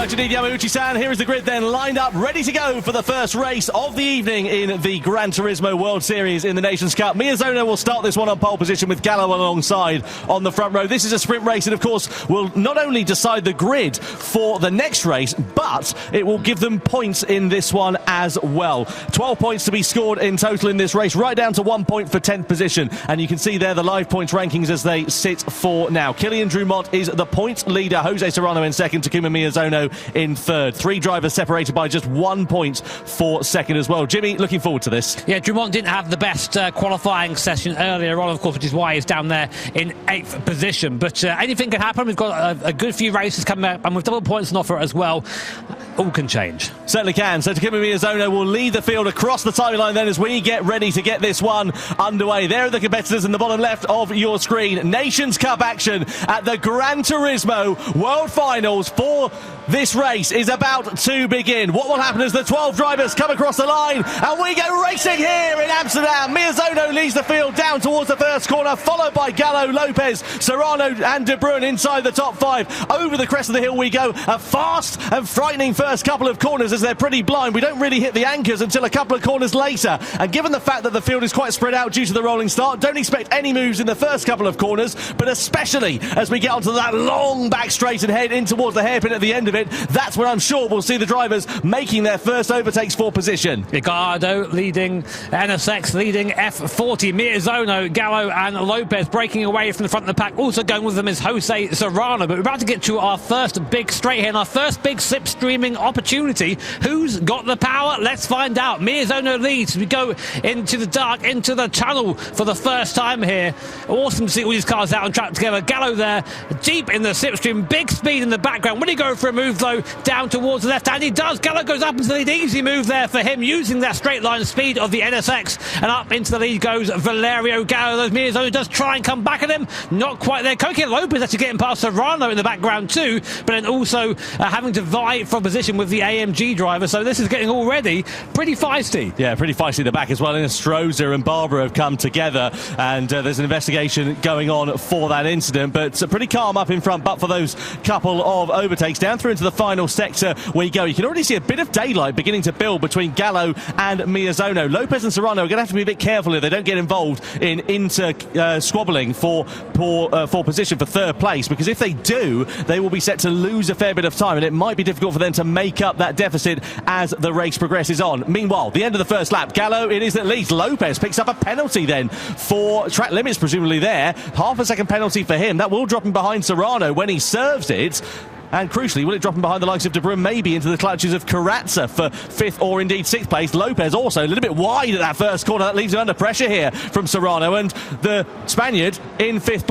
Majid Yamauchi-san, here is the grid then lined up, ready to go for the first race of the evening in the Gran Turismo World Series in the Nations Cup. Miyazono will start this one on pole position with Gallo alongside on the front row. This is a sprint race and of course will not only decide the grid for the next race, but it will give them points in this one as well. 12 points to be scored in total in this race, right down to 1 point for 10th position. And you can see there the live points rankings as they sit for now. Kylian Drumont is the points leader, Jose Serrano in second, Takuma Miyazono in third. Three drivers separated by just 1 point for second as well. Jimmy, looking forward to this. Yeah, Drumont didn't have the best qualifying session earlier on, of course, which is why he's down there in 8th position. But anything can happen. We've got a good few races coming up, and with double points on offer as well, all can change. Certainly can. So Takuma Miyazono will lead the field across the timeline then as we get ready to get this one underway. There are the competitors in the bottom left of your screen. Nations Cup action at the Gran Turismo World Finals for this race is about to begin. What will happen as the 12 drivers come across the line and we go racing here in Amsterdam? Miyazono leads the field down towards the first corner, followed by Gallo, Lopez, Serrano and De Bruyn inside the top five. Over the crest of the hill we go. A fast and frightening first couple of corners as they're pretty blind. We don't really hit the anchors until a couple of corners later. And given the fact that the field is quite spread out due to the rolling start, don't expect any moves in the first couple of corners, but especially as we get onto that long back straight and head in towards the hairpin at the end of it, that's when I'm sure we'll see the drivers making their first overtakes for position. Ricardo leading NSX, leading F40. Miyazono, Gallo and Lopez breaking away from the front of the pack. Also going with them is Jose Serrano. But we're about to get to our first big straight here and our first big slipstreaming opportunity. Who's got the power? Let's find out. Miyazono leads. We go into the dark, into the tunnel for the first time here. Awesome to see all these cars out on track together. Gallo there, deep in the slipstream, big speed in the background. Will he go for a move though? Down towards the left, and he does. Gallo goes up into the lead. Easy move there for him, using that straight line speed of the NSX, and up into the lead goes Valerio Gallo. Miyazono does try and come back at him, not quite there. Koki Lopez actually getting past Serrano in the background too, but then also having to vie for position with the AMG driver, so this is getting already pretty feisty. Yeah, pretty feisty at the back as well. Stroza and Barbara have come together, and there's an investigation going on for that incident, but pretty calm up in front, but for those couple of overtakes. Down through into the final sector we go. You can already see a bit of daylight beginning to build between Gallo and Miyazono. Lopez and Serrano are going to have to be a bit careful if they don't get involved in squabbling for position for third place, because if they do, they will be set to lose a fair bit of time, and it might be difficult for them to make up that deficit as the race progresses on. Meanwhile, the end of the first lap, Gallo it is at least. Lopez picks up a penalty then for track limits, presumably there. Half a second penalty for him. That will drop him behind Serrano when he serves it. And crucially, will it drop him behind the likes of De Bruyn, maybe into the clutches of Carrazza for 5th or indeed 6th place. Lopez also a little bit wide at that first corner. That leaves him under pressure here from Serrano. And the Spaniard in 4th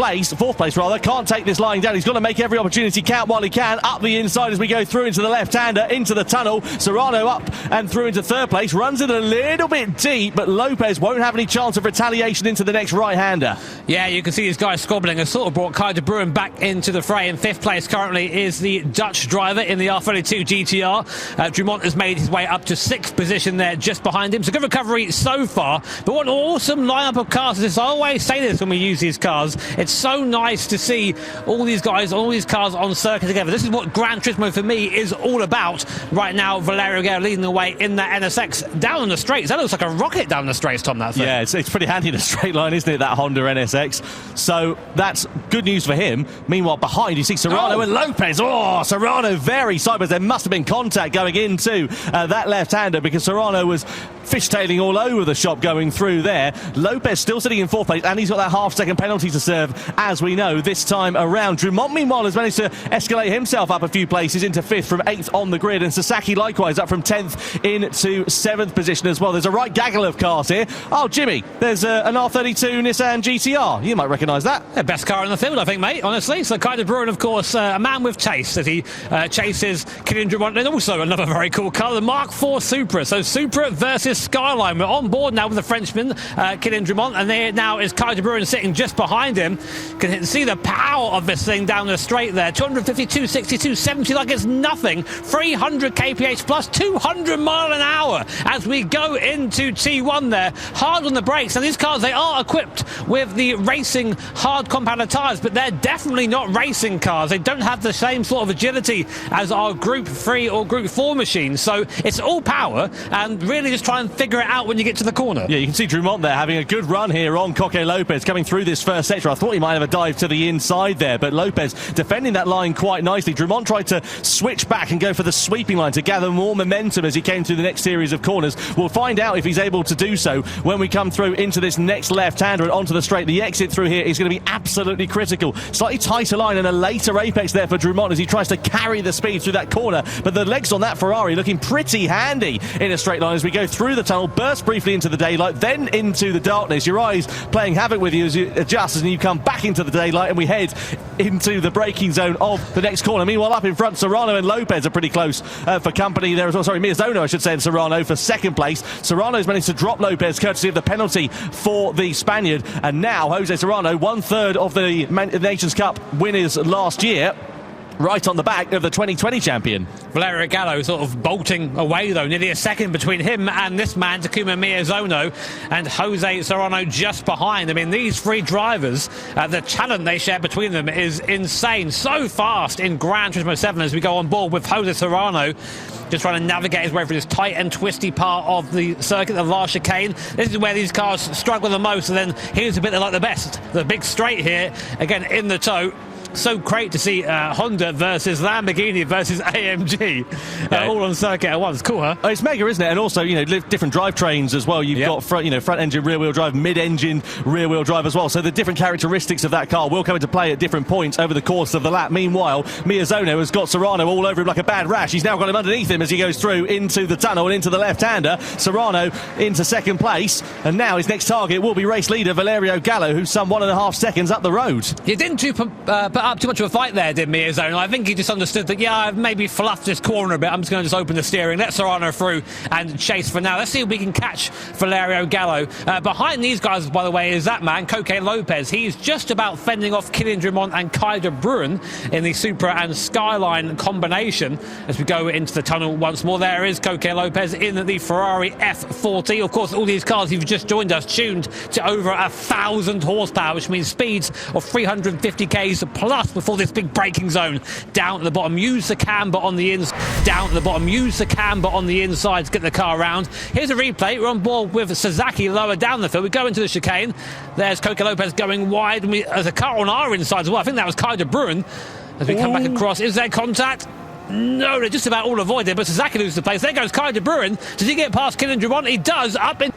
place rather, can't take this lying down. He's got to make every opportunity count while he can. Up the inside as we go through into the left-hander, into the tunnel. Serrano up and through into 3rd place. Runs it a little bit deep, but Lopez won't have any chance of retaliation into the next right-hander. Yeah, you can see these guys squabbling. Has sort of brought Kai De Bruyn back into the fray. In 5th place currently is the Dutch driver in the R32 GTR. Drumont has made his way up to 6th position there just behind him. So good recovery so far, but what an awesome lineup of cars. I always say this when we use these cars. It's so nice to see all these guys, all these cars on circuit together. This is what Gran Turismo for me is all about right now. Valerio Gallo leading the way in that NSX down on the straights. That looks like a rocket down the straights, Tom, that thing. Yeah, it's pretty handy in a straight line, isn't it, that Honda NSX? So that's good news for him. Meanwhile, behind you see Serrano and Lopez. Serrano very sideways. There must have been contact going into that left-hander, because Serrano was fishtailing all over the shop going through there. Lopez still sitting in 4th place, and he's got that half-second penalty to serve, as we know, this time around. Drumont, meanwhile, has managed to escalate himself up a few places into 5th from 8th on the grid, and Sasaki likewise up from 10th into 7th position as well. There's a right gaggle of cars here. Oh, Jimmy, there's an R32 Nissan GTR. You might recognise that. The best car in the field, I think, mate, honestly. So Kai De Bruyn, of course, a man with taste, as he chases Kylian Drumont, and also another very cool car, the Mark IV Supra. So Supra versus Skyline. We're on board now with the Frenchman, Kylian Drumont, and there now is Kai De Bruyn sitting just behind him. Can see the power of this thing down the straight there. 252, 62, 70 like it's nothing. 300 kph plus 200 mile an hour as we go into T1 there. Hard on the brakes. Now these cars, they are equipped with the racing hard compounder tyres, but they're definitely not racing cars. They don't have the same sort sort of agility as our Group 3 or Group 4 machine. So it's all power, and really just try and figure it out when you get to the corner. Yeah, you can see Drummond there having a good run here on Coque Lopez coming through this first sector. I thought he might have a dive to the inside there, but Lopez defending that line quite nicely. Drummond tried to switch back and go for the sweeping line to gather more momentum as he came through the next series of corners. We'll find out if he's able to do so when we come through into this next left-hander and onto the straight. The exit through here is going to be absolutely critical. Slightly tighter line and a later apex there for Drummond as he tries to carry the speed through that corner, but the legs on that Ferrari looking pretty handy in a straight line as we go through the tunnel, burst briefly into the daylight, then into the darkness. Your eyes playing havoc with you as you adjust and you come back into the daylight, and we head into the braking zone of the next corner. Meanwhile, up in front, Serrano and Lopez are pretty close for company there as well. Sorry, Miyazono, I should say, and Serrano for second place. Serrano's managed to drop Lopez courtesy of the penalty for the Spaniard, and now Jose Serrano, 1/3 of the Nations Cup winners last year, right on the back of the 2020 champion. Valerio Gallo sort of bolting away, though. Nearly a second between him and this man, Takuma Miyazono, and Jose Serrano just behind. I mean, these three drivers, the talent they share between them is insane. So fast in Gran Turismo 7 as we go on board with Jose Serrano, just trying to navigate his way through this tight and twisty part of the circuit, the last chicane. This is where these cars struggle the most, and then here's a bit they like the best. The big straight here, again in the tow. So great to see Honda versus Lamborghini versus AMG all on circuit at once. Cool, huh? It's mega, isn't it? And also, different drivetrains as well. You've got front engine, rear wheel drive, mid engine, rear wheel drive as well. So the different characteristics of that car will come into play at different points over the course of the lap. Meanwhile, Miyazono has got Serrano all over him like a bad rash. He's now got him underneath him as he goes through into the tunnel and into the left-hander. Serrano into second place, and now his next target will be race leader Valerio Gallo, who's some 1.5 seconds up the road. You didn't put up too much of a fight there, did Miyazono? I think he just understood that, I've maybe fluffed this corner a bit. I'm just going to just open the steering, let Serrano through and chase for now. Let's see if we can catch Valerio Gallo. Behind these guys, by the way, is that man, Coque Lopez. He's just about fending off Kylian Drummond and Kai de Bruin in the Supra and Skyline combination as we go into the tunnel once more. There is Coque Lopez in the Ferrari F40. Of course, all these cars you've just joined us tuned to over 1,000 horsepower, which means speeds of 350 k's plus before this big braking zone. Down at the bottom, use the camber on the inside. Down at the bottom, use the camber on the inside to get the car around. Here's a replay. We're on board with Sasaki lower down the field. We go into the chicane. There's Coque Lopez going wide. And there's a car on our inside as well. I think that was Kai de Bruin as we come back across. Is there contact? No, they're just about all avoided, but Sasaki loses the place. There goes Kai de Bruin. Does he get past Kylian Drummond? He does. Up in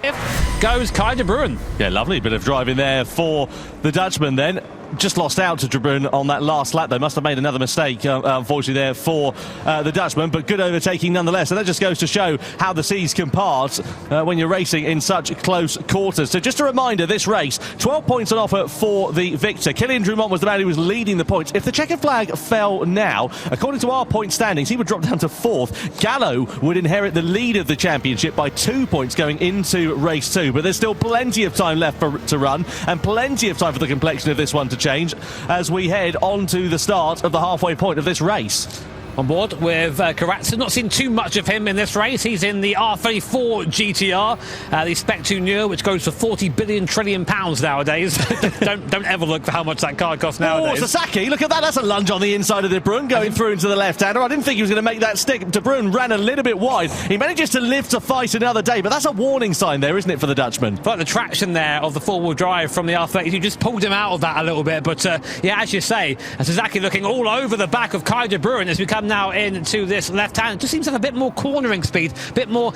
goes Kai de Bruin. Yeah, lovely bit of driving there for the Dutchman then. Just lost out to De Bruin on that last lap, though. Must have made another mistake, unfortunately, there for the Dutchman. But good overtaking nonetheless. And that just goes to show how the seas can part when you're racing in such close quarters. So just a reminder, this race, 12 points on offer for the victor. Kylian Drummond was the man who was leading the points. If the checkered flag fell now, according to our point standings, he would drop down to 4th. Gallo would inherit the lead of the championship by 2 points going into race 2. But there's still plenty of time left to run, and plenty of time for the complexion of this one to change as we head on to the start of the halfway point of this race. On board with Karatsa. Not seen too much of him in this race. He's in the R34 GTR, the Spec 2 Neo, which goes for 40 billion trillion pounds nowadays. don't ever look for how much that car costs nowadays. Oh, Sasaki, look at that. That's a lunge on the inside of De Bruin going through into the left-hander. I didn't think he was going to make that stick. De Bruin ran a little bit wide. He manages to live to fight another day, but that's a warning sign there, isn't it, for the Dutchman? I like the traction there of the four-wheel drive from the R32 just pulled him out of that a little bit. But, as you say, Sasaki looking all over the back of Kai de Bruin as we come now into this left hand. It just seems to have a bit more cornering speed, a bit more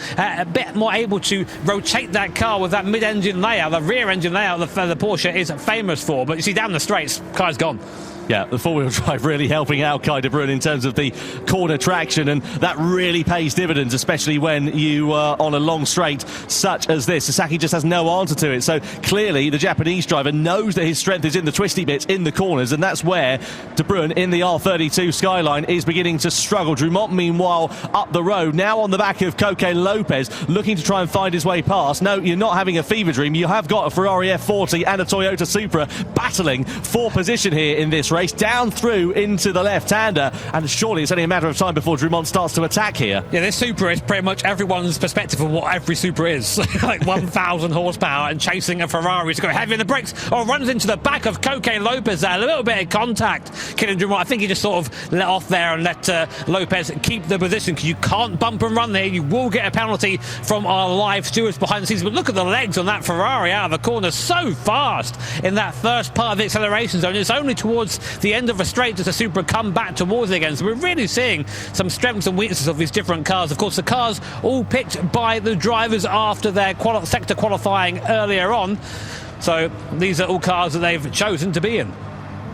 able to rotate that car with that mid-engine layout. The rear engine layout the Porsche is famous for, but you see down the straights, Kai's gone. Yeah, the four-wheel drive really helping out Kai de Bruin in terms of the corner traction, and that really pays dividends, especially when you are on a long straight such as this. Sasaki just has no answer to it, so clearly the Japanese driver knows that his strength is in the twisty bits, in the corners, and that's where De Bruin in the R32 Skyline is beginning to struggle. Drummond, meanwhile, up the road, now on the back of Coque Lopez, looking to try and find his way past. No, you're not having a fever dream. You have got a Ferrari F40 and a Toyota Supra battling for position here in this race, down through into the left-hander, and surely it's only a matter of time before Drummond starts to attack here. Yeah, this Supra is pretty much everyone's perspective of what every Supra is. Like 1,000 horsepower and chasing a Ferrari to go heavy in the brakes, or runs into the back of Coque Lopez there. A little bit of contact. Killing Drummond, I think he just sort of let off there and let Lopez keep the position, because you can't bump and run there. You will get a penalty from our live stewards behind the scenes. But look at the legs on that Ferrari out of the corner, so fast in that first part of the acceleration zone. It's only towards the end of the straight does the Supra come back towards it again. So we're really seeing some strengths and weaknesses of these different cars. Of course, the cars all picked by the drivers after their sector qualifying earlier on. So these are all cars that they've chosen to be in.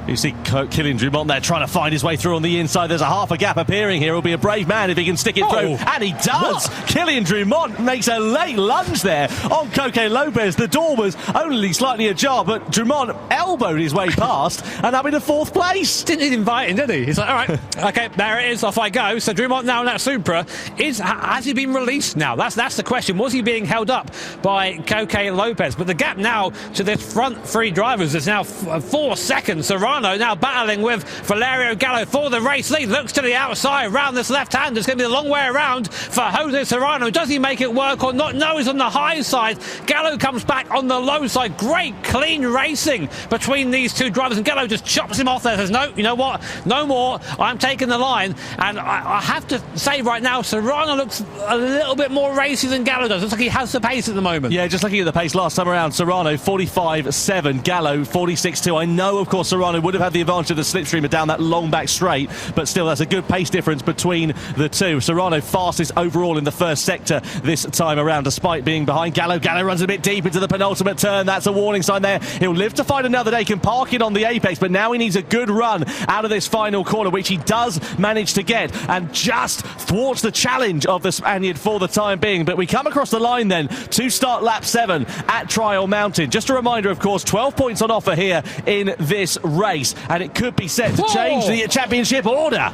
You see Kylian Drummond there trying to find his way through on the inside. There's a half a gap appearing here. He'll be a brave man if he can stick it through. And he does. Kylian Drummond makes a late lunge there on Coque Lopez. The door was only slightly ajar, but Drummond elbowed his way past and up into fourth place. Didn't even invite him, did he? He's like, all right, okay, there it is, off I go. So Drummond now in that Supra, has he been released now? That's the question. Was he being held up by Coque Lopez? But the gap now to this front three drivers is now 4 seconds. Serrano now battling with Valerio Gallo for the race lead. Looks to the outside round this left hand. It's going to be a long way around for Jose Serrano. Does he make it work or not? No, he's on the high side. Gallo comes back on the low side. Great clean racing between these two drivers, and Gallo just chops him off there. Says, no, you know what? No more. I'm taking the line. And I have to say right now, Serrano looks a little bit more racy than Gallo does. Looks like he has the pace at the moment. Yeah, just looking at the pace last time around, Serrano 45.7, Gallo 46.2. I know, of course, Serrano would have had the advantage of the slipstreamer down that long back straight, but still that's a good pace difference between the two. Serrano fastest overall in the first sector this time around, despite being behind Gallo. Gallo runs a bit deep into the penultimate turn. That's a warning sign there. He'll live to fight another day, can park it on the apex, but now he needs a good run out of this final corner, which he does manage to get, and just thwarts the challenge of the Spaniard for the time being. But we come across the line then to start lap 7 at Trial Mountain. Just a reminder, of course, 12 points on offer here in this race, and it could be set to change the championship order.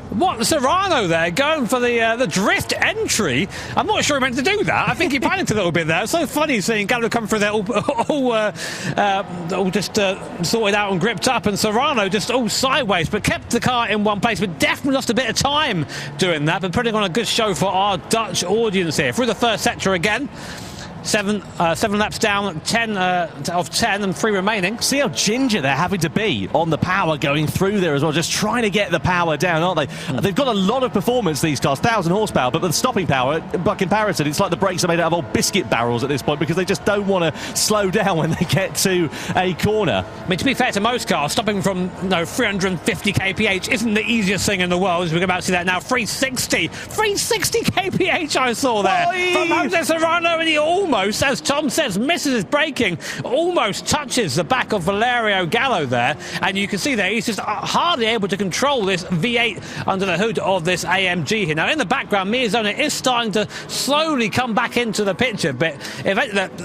What, Serrano there going for the drift entry? I'm not sure he meant to do that. I think he panicked a little bit there. It's so funny seeing Gallo come through there all just sorted out and gripped up, and Serrano just all sideways, but kept the car in one place, but definitely lost a bit of time doing that, but putting on a good show for our Dutch audience here. Through the first sector again. 7 laps down, 10 of 10 and 3 remaining. See how ginger they're having to be on the power going through there as well, just trying to get the power down, aren't they? They've got a lot of performance, these cars, 1,000 horsepower, but the stopping power, by comparison, it's like the brakes are made out of old biscuit barrels at this point, because they just don't want to slow down when they get to a corner. I mean, to be fair to most cars, stopping from 350 kph isn't the easiest thing in the world, as we're about to see that now. 360 kph I saw there from Jose Serrano, and he almost, as Tom says, misses his braking, almost touches the back of Valerio Gallo there, and you can see there he's just hardly able to control this V8 under the hood of this AMG here. Now in the background, Miazona is starting to slowly come back into the picture, but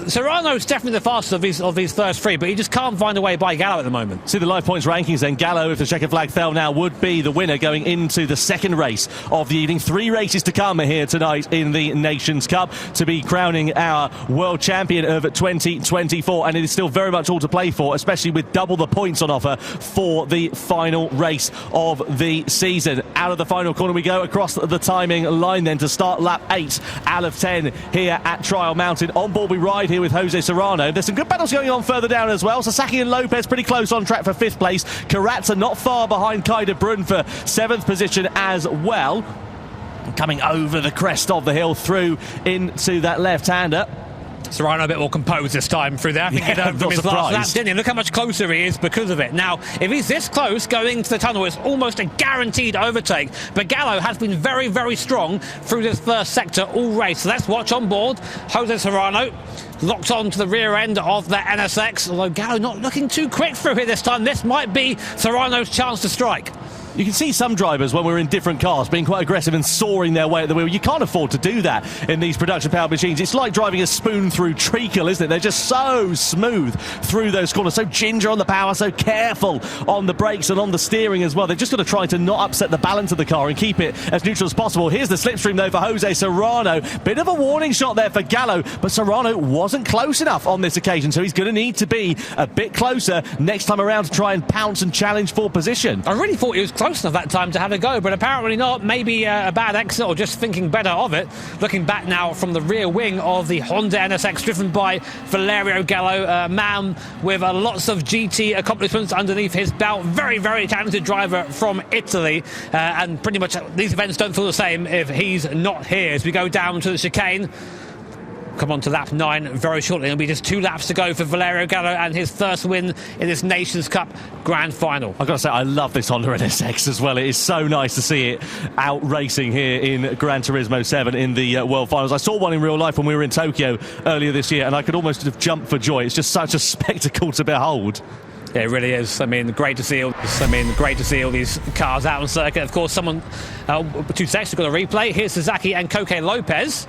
Serrano's definitely the fastest of these first three, but he just can't find a way by Gallo at the moment. See the live points rankings then. Gallo, if the checkered flag fell now, would be the winner going into the second race of the evening. 3 races to come here tonight in the Nations Cup to be crowning our world champion of 2024, and it is still very much all to play for, especially with double the points on offer for the final race of the season. Out of the final corner we go, across the timing line then to start lap 8 out of 10 here at Trial Mountain. On board we ride here with Jose Serrano. There's some good battles going on further down as well. Sasaki and Lopez pretty close on track for 5th place. Karatza not far behind Kai de Bruyne for 7th position as well. Coming over the crest of the hill through into that left-hander. Serrano a bit more composed this time through there. I think he learned from his last lap, didn't he? Look how much closer he is because of it. Now, if he's this close going to the tunnel, it's almost a guaranteed overtake. But Gallo has been very, very strong through this first sector all race. So let's watch on board. Jose Serrano locked on to the rear end of the NSX, although Gallo not looking too quick through here this time. This might be Serrano's chance to strike. You can see some drivers when we're in different cars being quite aggressive and soaring their way at the wheel. You can't afford to do that in these production powered machines. It's like driving a spoon through treacle, isn't it? They're just so smooth through those corners, so ginger on the power, so careful on the brakes and on the steering as well. They've just got to try to not upset the balance of the car and keep it as neutral as possible. Here's the slipstream though for Jose Serrano. Bit of a warning shot there for Gallo, but Serrano wasn't close enough on this occasion, so he's going to need to be a bit closer next time around to try and pounce and challenge for position. I really thought he was close enough that time to have a go, but apparently not. Maybe a bad exit or just thinking better of it. Looking back now from the rear wing of the Honda NSX driven by Valerio Gallo, a man with lots of GT accomplishments underneath his belt. Very, very talented driver from Italy, and pretty much these events don't feel the same if he's not here. As we go down to the chicane, come on to lap 9 very shortly. It'll be just 2 laps to go for Valerio Gallo and his first win in this Nations Cup Grand Final. I've got to say, I love this Honda NSX as well. It is so nice to see it out racing here in Gran Turismo 7 in the World Finals. I saw one in real life when we were in Tokyo earlier this year, and I could almost have jumped for joy. It's just such a spectacle to behold. Yeah, it really is. I mean, great to see all these cars out on circuit. Of course, 2 seconds, we've got a replay. Here's Suzuki and Koke Lopez.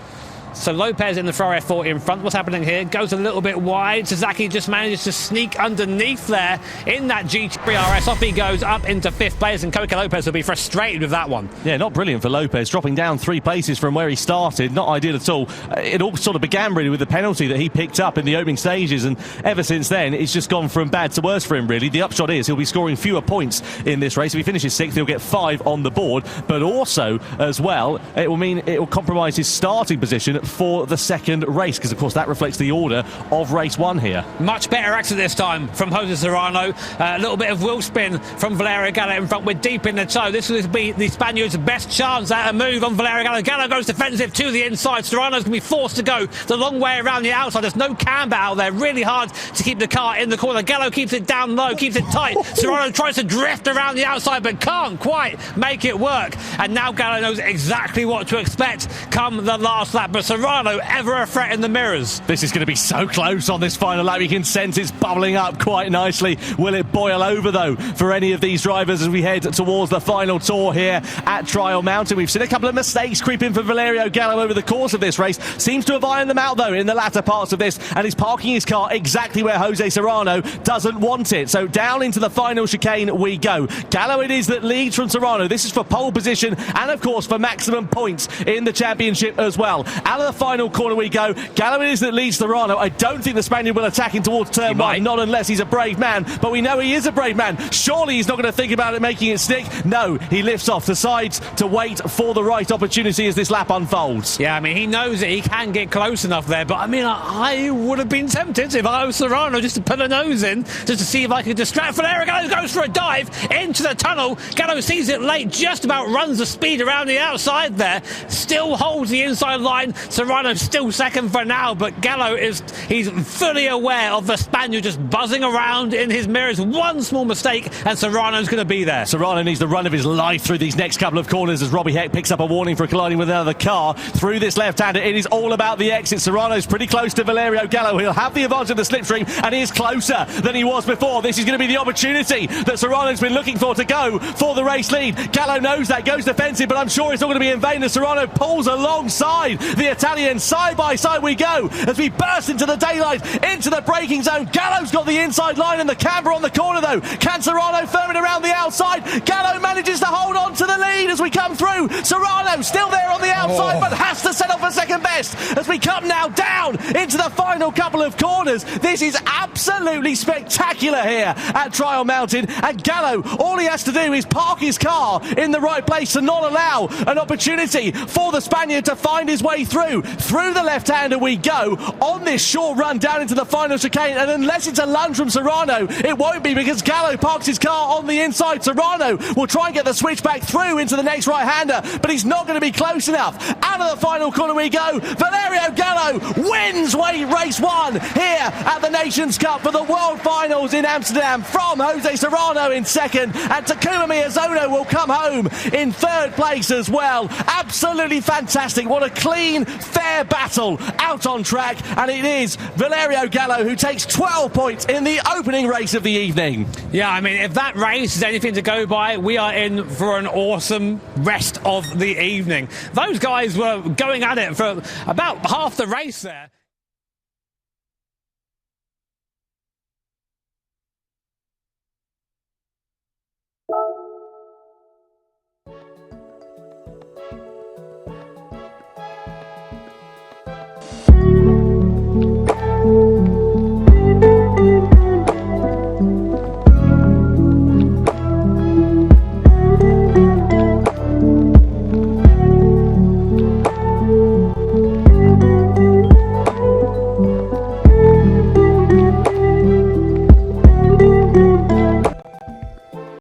So Lopez in the Ferrari F40 in front. What's happening here? Goes a little bit wide. Suzuki just manages to sneak underneath there in that GT3 RS. Off he goes up into 5th place, and Koke Lopez will be frustrated with that one. Yeah, not brilliant for Lopez, dropping down 3 places from where he started. Not ideal at all. It all sort of began really with the penalty that he picked up in the opening stages, and ever since then it's just gone from bad to worse for him really. The upshot is he'll be scoring fewer points in this race. If he finishes 6th, he'll get 5 on the board, but also as well it will mean it will compromise his starting position for the second race, because of course that reflects the order of race 1 here. Much better exit this time from Jose Serrano. A little bit of wheel spin from Valerio Gallo in front. We're deep in the toe. This will be the Spaniard's best chance at a move on Valerio Gallo. Gallo goes defensive to the inside. Serrano's going to be forced to go the long way around the outside. There's no camber out there. Really hard to keep the car in the corner. Gallo keeps it down low, keeps it tight. Serrano tries to drift around the outside but can't quite make it work. And now Gallo knows exactly what to expect come the last lap. But Serrano ever a threat in the mirrors. This is going to be so close on this final lap. You can sense it's bubbling up quite nicely. Will it boil over though for any of these drivers as we head towards the final tour here at Trial Mountain? We've seen a couple of mistakes creep in for Valerio Gallo over the course of this race. Seems to have ironed them out though in the latter parts of this, and is parking his car exactly where Jose Serrano doesn't want it. So down into the final chicane we go. Gallo it is that leads from Serrano. This is for pole position and of course for maximum points in the championship as well. Out of the final corner we go. Gallo it is that leads Serrano. I don't think the Spaniard will attack in towards turn 1, not unless he's a brave man, but we know he is a brave man. Surely he's not going to think about it making it stick. No, he lifts off, decides to wait for the right opportunity as this lap unfolds. Yeah, I mean, he knows that he can get close enough there, but I mean, I would have been tempted if I was Serrano just to put a nose in, just to see if I could distract. Valerio Gallo goes for a dive into the tunnel. Gallo sees it late, just about runs the speed around the outside there, still holds the inside line. Serrano still second for now, but Gallo he's fully aware of the Spaniard just buzzing around in his mirrors. One small mistake and Serrano's going to be there. Serrano needs the run of his life through these next couple of corners as Robbie Heck picks up a warning for colliding with another car through this left-hander. It is all about the exit. Serrano's pretty close to Valerio Gallo. He'll have the advantage of the slipstream, and he is closer than he was before. This is going to be the opportunity that Serrano's been looking for to go for the race lead. Gallo knows that, goes defensive, but I'm sure it's not going to be in vain as Serrano pulls alongside the Italian. Side by side we go as we burst into the daylight, into the braking zone. Gallo's got the inside line and the camber on the corner though. Can Serrano firm it around the outside? Gallo manages to hold on to the lead as we come through. Serrano still there on the outside, but has to settle for second best as we come now down into the final couple of corners. This is absolutely spectacular here at Trial Mountain, and Gallo, all he has to do is park his car in the right place to not allow an opportunity for the Spaniard to find his way through the left-hander we go on this short run down into the final chicane, and unless it's a lunge from Serrano, it won't be, because Gallo parks his car on the inside. Serrano will try and get the switch back through into the next right-hander, but he's not going to be close enough. Out of the final corner we go. Valerio Gallo wins race 1 here at the Nations Cup for the World Finals in Amsterdam from Jose Serrano in second, and Takuma Miyazono will come home in 3rd place as well. Absolutely fantastic. What a clean fair battle out on track, and it is Valerio Gallo who takes 12 points in the opening race of the evening. Yeah, I mean, if that race is anything to go by, we are in for an awesome rest of the evening. Those guys were going at it for about half the race there. You